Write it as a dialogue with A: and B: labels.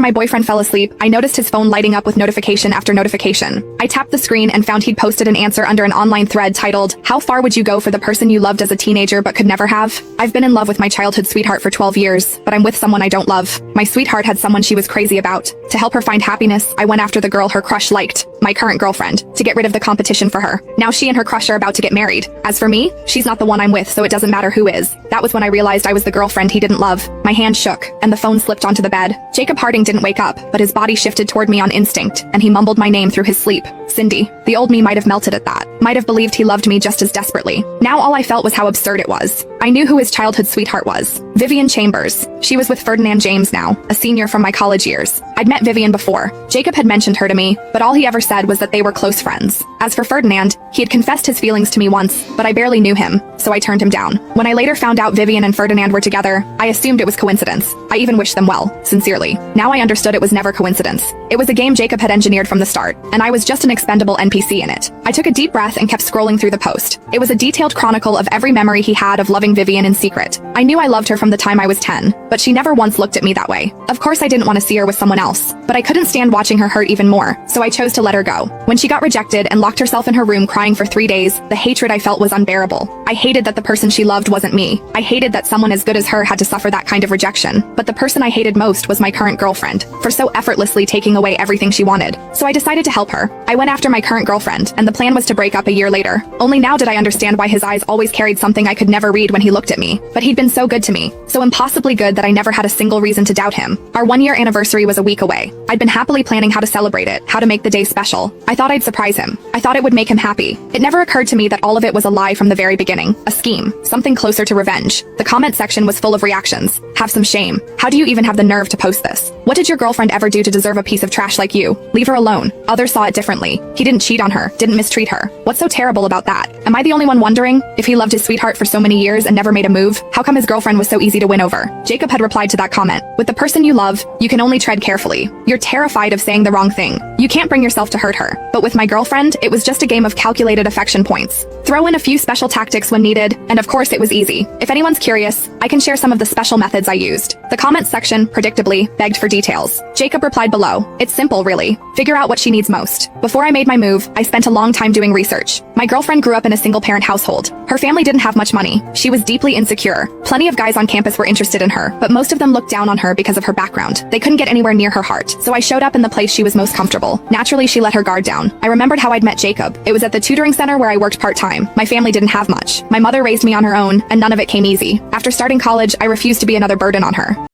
A: my boyfriend fell asleep, I noticed his phone lighting up with notification after notification. I tapped the screen and found he'd posted an answer under an online thread titled, "How far would you go for the person you loved as a teenager but could never have? I've been in love with my childhood sweetheart for 12 years, but I'm with someone I don't love. My sweetheart had someone she was crazy about. To help her find happiness, I went after the girl her crush liked, my current girlfriend, to get rid of the competition for her. Now she and her crush are about to get married. As for me, she's not the one I'm with, so it doesn't matter who is." That was when I realized I was the girlfriend he didn't love. My hand shook, and the phone slipped onto the bed. Jacob Harding didn't wake up, but his body shifted toward me on instinct, and he mumbled my name through his sleep. Cindy. The old me might have melted at that. Might have believed he loved me just as desperately. Now all I felt was how absurd it was. I knew who his childhood sweetheart was. Vivian Chambers. She was with Ferdinand James now, a senior from my college years. I'd met Vivian before. Jacob had mentioned her to me, but all he ever said was that they were close friends. As for Ferdinand, he had confessed his feelings to me once, but I barely knew him, so I turned him down. When I later found out Vivian and Ferdinand were together, I assumed it was coincidence. I even wished them well, sincerely. Now I understood it was never coincidence. It was a game Jacob had engineered from the start, and I was just an expendable NPC in it. I took a deep breath and kept scrolling through the post. It was a detailed chronicle of every memory he had of loving Vivian in secret. I knew I loved her from the time I was 10, but she never once looked at me that way. Of course I didn't want to see her with someone else, but I couldn't stand watching her hurt even more, so I chose to let her go. When she got rejected and locked herself in her room crying for 3 days, the hatred I felt was unbearable. I hated that the person she loved wasn't me. I hated that someone as good as her had to suffer that kind of rejection. But the person I hated most was my current girlfriend, for so effortlessly taking away everything she wanted. So I decided to help her. I went after my current girlfriend, and the plan was to break up a year later. Only now did I understand why his eyes always carried something I could never read when he looked at me. But he'd been so good to me, so impossibly good that I never had a single reason to doubt him. Our 1-year anniversary was a week away. I'd been happily planning how to celebrate it, how to make the day special. I thought I'd surprise him. I thought it would make him happy. It never occurred to me that all of it was a lie from the very beginning. A scheme. Something closer to revenge. The comment section was full of reactions. Have some shame. How do you even have the nerve to post this? What did your girlfriend ever do to deserve a piece of trash like you? Leave her alone. Others saw it differently. He didn't cheat on her, didn't mistreat her. What's so terrible about that? Am I the only one wondering? If he loved his sweetheart for so many years and never made a move, how come his girlfriend was so easy to win over? Jacob had replied to that comment. With the person you love, you can only tread carefully. You're terrified of saying the wrong thing. You can't bring yourself to hurt her. But with my girlfriend, it was just a game of calculated affection points. Throw in a few special tactics when needed, and of course it was easy. If anyone's curious, I can share some of the special methods I used. The comments section, predictably, begged for details. Jacob replied below. It's simple, really. Figure out what she needs most. Before I made my move, I spent a long time doing research. My girlfriend grew up in a single-parent household. Her family didn't have much money. She was deeply insecure. Plenty of guys on campus were interested in her, but most of them looked down on her because of her background. They couldn't get anywhere near her heart, so I showed up in the place she was most comfortable. Naturally, she let her guard down. I remembered how I'd met Jacob. It was at the tutoring center where I worked part-time. My family didn't have much. My mother raised me on her own, and none of it came easy. After starting college, I refused to be another burden on her.